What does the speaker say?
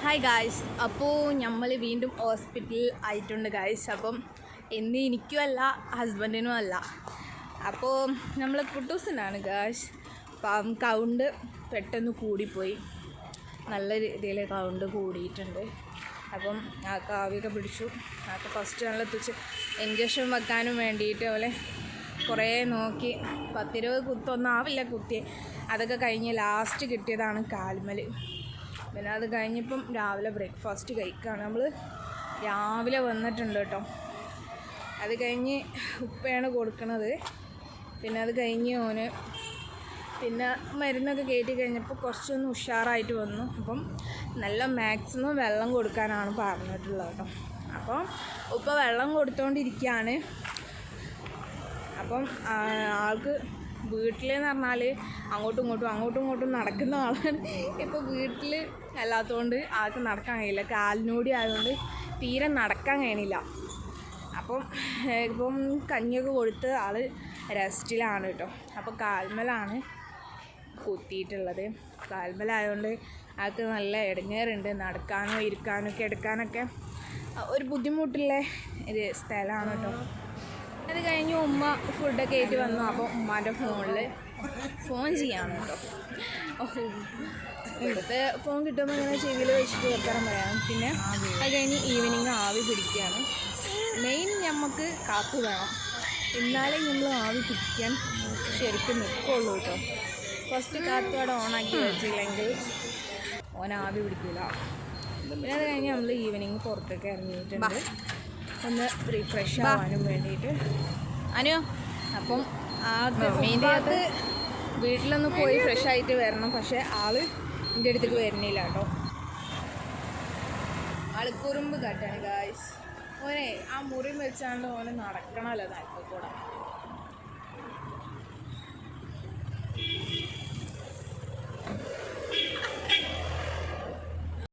Hi guys, അപ്പോൾ നമ്മൾ വീണ്ടും ഹോസ്പിറ്റലിൽ ആയിട്ടുണ്ട് ഗായ്സ്. അപ്പം ഇന്ന് എനിക്കും അല്ല ഹസ്ബൻഡിനും അല്ല, അപ്പോൾ നമ്മൾ കുട്ടൂസിനാണ് ഗായ്സ്. അപ്പം കൗണ്ട് പെട്ടെന്ന് കൂടിപ്പോയി, നല്ല രീതിയിൽ കൗണ്ട് കൂടിയിട്ടുണ്ട്. അപ്പം ആൾക്ക് ആവിയൊക്കെ പിടിച്ചു. ആൾക്ക് ഫസ്റ്റ് നല്ല തുച്ച് ഇഞ്ചക്ഷൻ വെക്കാനും വേണ്ടിയിട്ട് പോലെ കുറേ നോക്കി 10-20 കുത്തൊന്നും ആവില്ല കുത്തി. അതൊക്കെ കഴിഞ്ഞ് ലാസ്റ്റ് കിട്ടിയതാണ് കാൽമൽ. പിന്നെ അത് കഴിഞ്ഞിപ്പം രാവിലെ ബ്രേക്ക്ഫാസ്റ്റ് കഴിക്കുകയാണ്. നമ്മൾ രാവിലെ വന്നിട്ടുണ്ട് കേട്ടോ. അത് കഴിഞ്ഞ് ഉപ്പയാണ് കൊടുക്കുന്നത്. പിന്നെ അത് കഴിഞ്ഞ് ഓന് പിന്നെ മരുന്നൊക്കെ കയറ്റി കഴിഞ്ഞപ്പോൾ കുറച്ചൊന്ന് ഉഷാറായിട്ട് വന്നു. അപ്പം നല്ല മാക്സിമം വെള്ളം കൊടുക്കാനാണ് പറഞ്ഞിട്ടുള്ളത് കേട്ടോ. അപ്പം ഉപ്പ വെള്ളം കൊടുത്തുകൊണ്ടിരിക്കുകയാണ്. അപ്പം ആൾക്ക് വീട്ടിലെന്ന് പറഞ്ഞാൽ അങ്ങോട്ടും ഇങ്ങോട്ടും നടക്കുന്ന ആളാണ്. ഇപ്പോൾ വീട്ടിൽ അല്ലാത്തതുകൊണ്ട് ആൾക്ക് നടക്കാൻ കഴിയില്ല, കാലിനൂടി ആയതുകൊണ്ട് തീരെ നടക്കാൻ കഴിയണില്ല. അപ്പം ഇപ്പം കഞ്ഞിയൊക്കെ കൊടുത്ത് ആൾ റെസ്റ്റിലാണ് കേട്ടോ. അപ്പോൾ കാൽമലാണ് കുത്തിയിട്ടുള്ളത്. കാൽമലായതുകൊണ്ട് ആൾക്ക് നല്ല ഇടങ്ങേറുണ്ട്. നടക്കാനോ ഇരിക്കാനോ കിടക്കാനൊക്കെ ഒരു ബുദ്ധിമുട്ടുള്ള ഒരു സ്ഥലമാണ് കേട്ടോ. അത് കഴിഞ്ഞ് ഉമ്മ ഫുഡൊക്കെ ആയിട്ട് വന്നു. അപ്പോൾ ഉമ്മാൻ്റെ ഫോണിൽ ഫോൺ ചെയ്യാണ് കേട്ടോ. ഇവിടുത്തെ ഫോൺ കിട്ടുമ്പോൾ ഇങ്ങനെ ചെവിയിൽ വെച്ചിട്ട് വെക്കാൻ പറയാം. പിന്നെ അത് കഴിഞ്ഞ് ഈവനിങ് ആവി പിടിക്കുകയാണ്. മെയിൻ നമുക്ക് കാത്തു വേണം, എന്നാലേ നമ്മൾ ആവി പിടിക്കാൻ ശരിക്കും നിൽക്കുള്ളൂ കേട്ടോ. ഫസ്റ്റ് കാത്തോടെ ഓണാക്കി വെച്ചില്ലെങ്കിൽ ഓൻ ആവി പിടിക്കില്ല. പിന്നെ അത് കഴിഞ്ഞ് നമ്മൾ ഈവനിങ് പുറത്തൊക്കെ ഇറങ്ങിയിട്ടുണ്ട് ഒന്ന് റിഫ്രഷ് ആവാനും വേണ്ടിയിട്ട്. അപ്പം മെയിനായിട്ട് വീട്ടിലൊന്ന് പോയി ഫ്രഷ് ആയിട്ട് വരണം. പക്ഷേ ആള് എൻ്റെ അടുത്തേക്ക് വരുന്നില്ല കേട്ടോ. ആള് കുറുമ്പ് കാട്ടാണ് ഗായ്സ്. ഓനെ ആ മുറി വെച്ചാണ്ട് ഓനെ നടക്കണമല്ലോ താല്പര്യം കൂടെ.